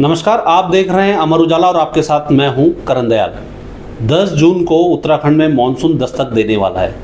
नमस्कार, आप देख रहे हैं अमर उजाला और आपके साथ मैं हूं करण दयाल। 10 जून को उत्तराखंड में मानसून दस्तक देने वाला है।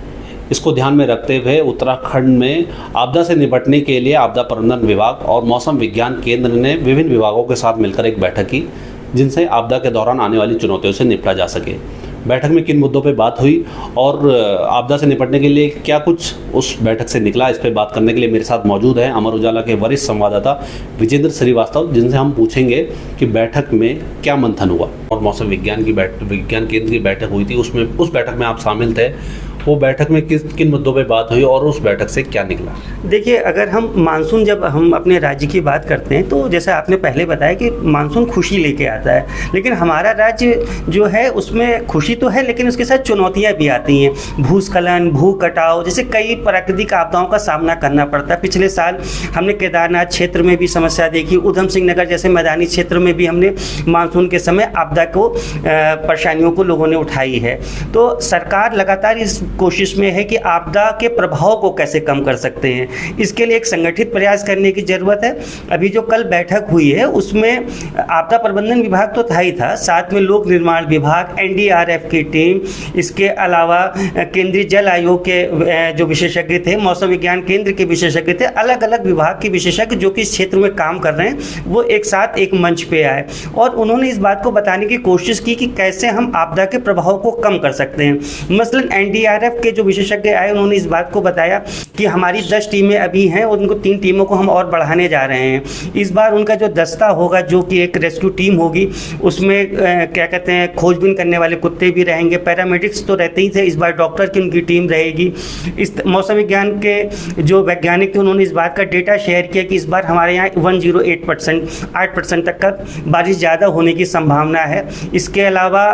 इसको ध्यान में रखते हुए उत्तराखंड में आपदा से निपटने के लिए आपदा प्रबंधन विभाग और मौसम विज्ञान केंद्र ने विभिन्न विभागों के साथ मिलकर एक बैठक की, जिनसे आपदा के दौरान आने वाली चुनौतियों से निपटा जा सके। बैठक में किन मुद्दों पर बात हुई और आपदा से निपटने के लिए क्या कुछ उस बैठक से निकला, इस पर बात करने के लिए मेरे साथ मौजूद हैं अमर उजाला के वरिष्ठ संवाददाता विजेंद्र श्रीवास्तव, जिनसे हम पूछेंगे कि बैठक में क्या मंथन हुआ। और मौसम विज्ञान केंद्र की बैठक हुई थी, उस बैठक में आप शामिल थे। वो बैठक में किन मुद्दों पे बात हुई और उस बैठक से क्या निकला? देखिए, अगर हम मानसून जब हम अपने राज्य की बात करते हैं तो जैसा आपने पहले बताया कि मानसून खुशी लेके आता है, लेकिन हमारा राज्य जो है उसमें खुशी तो है लेकिन उसके साथ चुनौतियां भी आती हैं। भूस्खलन, भू कटाव जैसे कई प्राकृतिक आपदाओं का सामना करना पड़ता है। पिछले साल हमने केदारनाथ क्षेत्र में भी समस्या देखी, उधम सिंह नगर जैसे मैदानी क्षेत्र में भी हमने मानसून के समय आपदा को परेशानियों को लोगों ने उठाई है। तो सरकार लगातार इस कोशिश में है कि आपदा के प्रभाव को कैसे कम कर सकते हैं, इसके लिए एक संगठित प्रयास करने की ज़रूरत है। अभी जो कल बैठक हुई है उसमें आपदा प्रबंधन विभाग तो था ही था, साथ में लोक निर्माण विभाग, एनडीआरएफ की टीम, इसके अलावा केंद्रीय जल आयोग के जो विशेषज्ञ थे, मौसम विज्ञान केंद्र के विशेषज्ञ थे, अलग अलग विभाग के विशेषज्ञ जो कि इस क्षेत्र में काम कर रहे हैं, वो एक साथ एक मंच पे आए और उन्होंने इस बात को बताने की कोशिश की कि कैसे हम आपदा के प्रभाव को कम कर सकते हैं। मसलन एनडीआरएफ के जो विशेषज्ञ आए उन्होंने इस बात को बताया कि हमारी 10 टीमें अभी हैं और उनको 3 टीमों को हम और बढ़ाने जा रहे हैं। इस बार उनका जो दस्ता होगा, जो कि एक रेस्क्यू टीम होगी, उसमें क्या कहते हैं, खोजबीन करने वाले कुत्ते भी रहेंगे, पैरामेडिक्स तो रहते ही थे, इस बार डॉक्टर की उनकी टीम रहेगी। इस मौसम विज्ञान के जो वैज्ञानिक थे उन्होंने इस बात का डेटा शेयर किया कि इस बार हमारे यहाँ 8% तक का बारिश ज़्यादा होने की संभावना है। इसके अलावा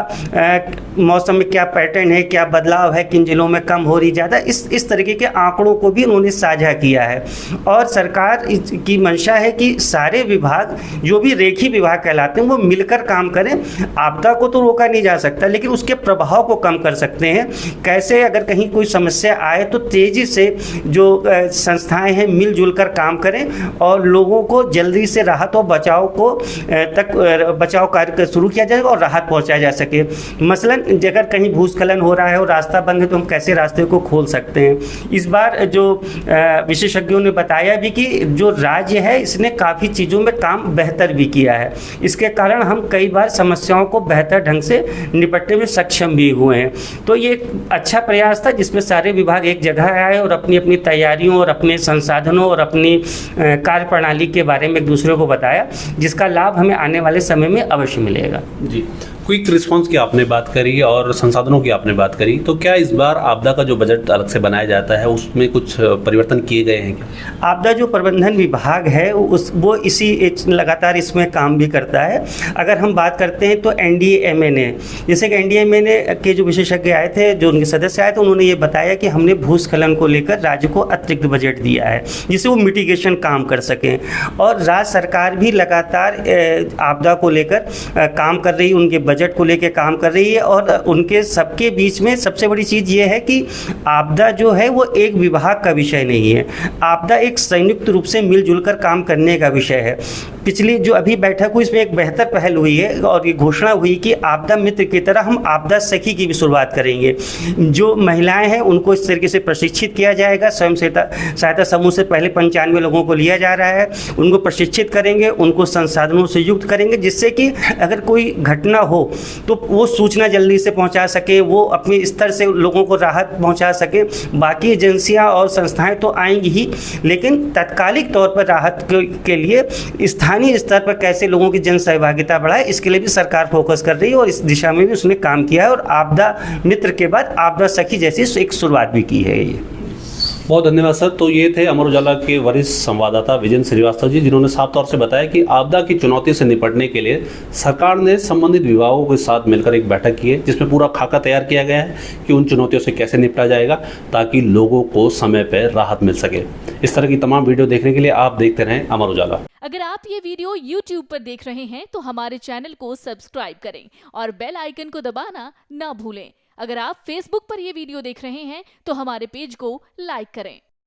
मौसम में क्या पैटर्न है, क्या बदलाव है, किन जिलों में कम हो रही ज़्यादा, इस तरीके के आंकड़ों को भी उन्होंने साझा किया है। और सरकार की मंशा है कि सारे विभाग जो भी रेखी विभाग कहलाते हैं वो मिलकर काम करें। आपदा को तो रोका नहीं जा सकता लेकिन उसके प्रभाव को कम कर सकते हैं। कैसे, अगर कहीं कोई समस्या आए तो तेज़ी से जो संस्थाएं हैं मिलजुल कर काम करें और लोगों को जल्दी से राहत और बचाव कार्य शुरू किया जाए और राहत पहुँचाया जा सके। मसलन अगर कहीं भूस्खलन हो रहा है और रास्ता बंद है तो हम कैसे रास्ते को खोल सकते हैं। इस बार जो विशेषज्ञों ने बताया भी कि जो राज्य है इसने काफ़ी चीज़ों में काम बेहतर भी किया है। इसके कारण हम कई बार समस्याओं को बेहतर ढंग से निपटने में सक्षम भी हुए हैं। तो ये एक अच्छा प्रयास था जिसमें सारे विभाग एक जगह आए और अपनी अपनी तैयारियों और अपने संसाधनों और अपनी कार्य प्रणाली के बारे में एक दूसरे को बताया, जिसका लाभ हमें आने वाले समय में अवश्य मिलेगा। जी, क्विक रिस्पांस की आपने बात करी और संसाधनों की आपने बात करी, तो क्या इस बार आपदा का जो बजट अलग से बनाया जाता है उसमें कुछ परिवर्तन किए गए हैं क्या? आपदा जो प्रबंधन विभाग है वो लगातार इसमें काम भी करता है। अगर हम बात करते हैं तो एनडीएमए ने, जैसे कि एनडीएमए ने के जो विशेषज्ञ आए थे, जो उनके सदस्य आए थे, उन्होंने ये बताया कि हमने भूस्खलन को लेकर राज्य को अतिरिक्त बजट दिया है जिससे वो मिटिगेशन काम कर सकें। और राज्य सरकार भी लगातार आपदा को लेकर काम कर रही है, उनके बजट को लेकर काम कर रही है। और उनके सबके बीच में सबसे बड़ी चीज़ ये है कि आपदा जो है वो एक विभाग का विषय नहीं है, आपदा एक संयुक्त रूप से मिलजुल कर काम करने का विषय है। पिछली जो अभी बैठक हुई इसमें एक बेहतर पहल हुई है और ये घोषणा हुई कि आपदा मित्र की तरह हम आपदा सखी की भी शुरुआत करेंगे। जो महिलाएं हैं उनको इस तरीके से प्रशिक्षित किया जाएगा। स्वयं सहायता समूह से पहले 95 लोगों को लिया जा रहा है, उनको प्रशिक्षित करेंगे, उनको संसाधनों से युक्त करेंगे, जिससे कि अगर कोई घटना हो तो वो सूचना जल्दी से पहुंचा सके, वो अपने स्तर से लोगों को राहत पहुंचा सके। बाकी एजेंसियां और संस्थाएं तो आएंगी ही, लेकिन तत्कालिक तौर पर राहत के लिए स्थानीय स्तर पर कैसे लोगों की जन सहभागिता बढ़ाए, इसके लिए भी सरकार फोकस कर रही है और इस दिशा में भी उसने काम किया है। और आपदा मित्र के बाद आपदा सखी जैसी एक शुरुआत भी की है। ये बहुत धन्यवाद सर। तो ये थे अमर उजाला के वरिष्ठ संवाददाता विजेंद्र श्रीवास्तव जी, जिन्होंने साफ तौर से बताया कि आपदा की चुनौती से निपटने के लिए सरकार ने संबंधित विभागों के साथ मिलकर एक बैठक की है, जिसमें पूरा खाका तैयार किया गया है कि उन चुनौतियों से कैसे निपटा जाएगा ताकि लोगों को समय पर राहत मिल सके। इस तरह की तमाम वीडियो देखने के लिए आप देखते रहें अमर उजाला। अगर आप ये वीडियो YouTube पर देख रहे हैं तो हमारे चैनल को सब्सक्राइब करें और बेल आइकन को दबाना ना भूलें। अगर आप Facebook पर ये वीडियो देख रहे हैं तो हमारे पेज को लाइक करें।